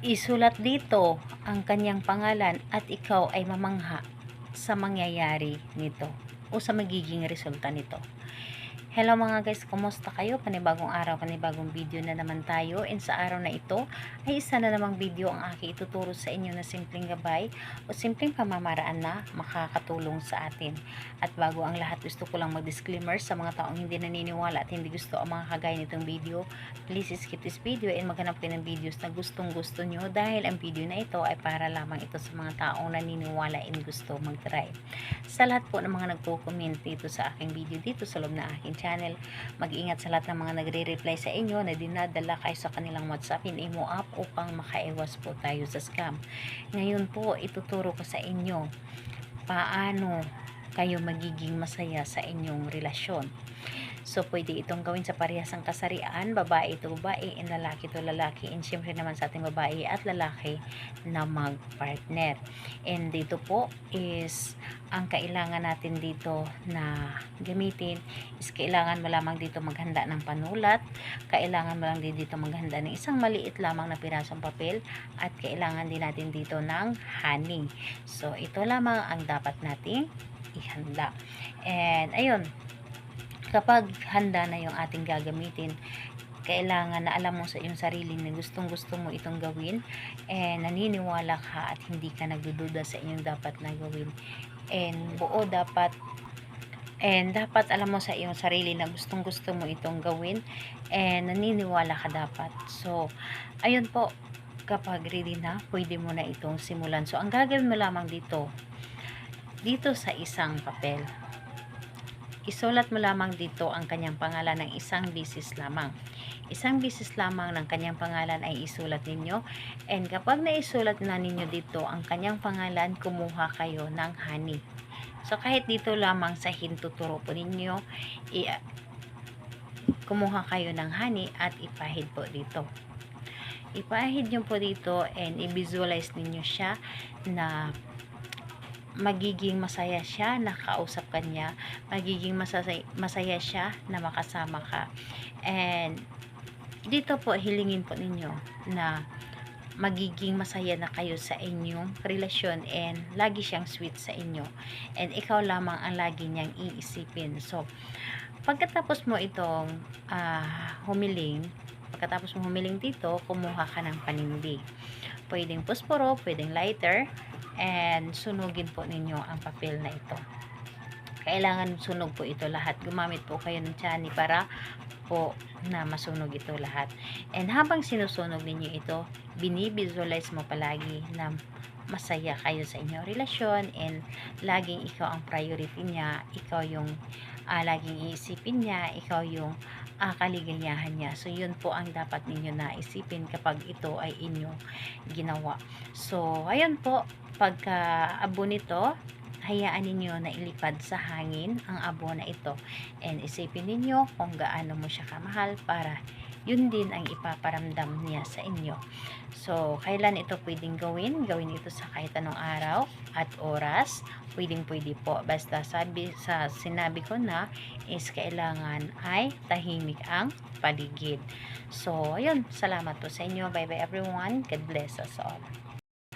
isulat dito ang kanyang pangalan at ikaw ay mamangha sa mangyayari nito o sa magiging resulta nito. Hello mga guys, kumusta kayo? Panibagong araw, panibagong video na naman tayo, and sa araw na ito ay isa na namang video ang aking ituturo sa inyo na simpleng gabay o simpleng pamamaraan na makakatulong sa atin. At bago ang lahat, gusto ko lang mag-disclaimer sa mga taong hindi naniniwala at hindi gusto ang mga kagaya nitong video. Please skip this video and maghanap kayo ng videos na gustong gusto nyo, dahil ang video na ito ay para lamang ito sa mga taong naniniwala and gusto mag-try. Sa lahat po ng mga nagko-comment dito sa aking video dito sa loob na aking channel, mag-ingat sa lahat ng mga nagre-reply sa inyo na dinadala kayo sa kanilang WhatsApp in Imo app upang makaiwas po tayo sa scam. Ngayon po, ituturo ko sa inyo paano kayo magiging masaya sa inyong relasyon. So, pwede itong gawin sa parehasang kasarian, babae ito babae, and lalaki ito lalaki, and syempre naman sa ating babae at lalaki na mag-partner. And dito po is, ang kailangan natin dito na gamitin is kailangan mo lamang dito maghanda ng panulat, kailangan mo lang dito maghanda ng isang maliit lamang na pirasong papel, at kailangan din natin dito ng honey. So, ito lamang ang dapat nating ihanda. And ayun, kapag handa na yung ating gagamitin, kailangan na alam mo sa iyong sarili na gustong gusto mo itong gawin, and naniniwala ka at hindi ka nagdududa sa inyong dapat na gawin, and buo dapat, and dapat alam mo sa iyong sarili na gustong gusto mo itong gawin, and naniniwala ka dapat. So ayun po, kapag ready na, pwede mo na itong simulan. So ang gagawin mo lamang dito sa isang papel, isulat mo lamang dito ang kanyang pangalan ng isang beses lamang. Isang beses lamang ng kanyang pangalan ay isulat ninyo. And kapag naisulat na ninyo dito ang kanyang pangalan, kumuha kayo ng honey. So kahit dito lamang sa hintuturo po ninyo, kumuha kayo ng honey at ipahid po dito. Ipahid nyo po dito and i-visualize ninyo siya na magiging masaya siya na kausap ka niya, magiging masaya siya na makasama ka. And dito po, hilingin po ninyo na magiging masaya na kayo sa inyong relasyon, and lagi siyang sweet sa inyo, and ikaw lamang ang lagi niyang iisipin. So pagkatapos mo itong pagkatapos mo humiling dito, kumuha ka ng panindi. Pwedeng posporo, pwedeng lighter, and sunugin po ninyo ang papel na ito. Kailangan sunog po ito lahat. Gumamit po kayo ng tiyan para po na masunog ito lahat. And habang sinusunog ninyo ito, binivisualize mo palagi na masaya kayo sa inyong relasyon, and laging ikaw ang priority niya, ikaw yung laging iisipin niya, ikaw yung kaligayahan niya. So yun po ang dapat ninyo na isipin kapag ito ay inyong ginawa. So ayun po, pagka abo nito, hayaan ninyo na ilipad sa hangin ang abo na ito, and isipin ninyo kung gaano mo siya kamahal para yun din ang ipaparamdam niya sa inyo. So kailan ito pwedeng gawin ito sa kahit anong araw at oras, pwede po, basta sinabi ko na is kailangan ay tahimik ang paligid. So ayun, salamat po sa inyo. Bye bye everyone, God bless us all.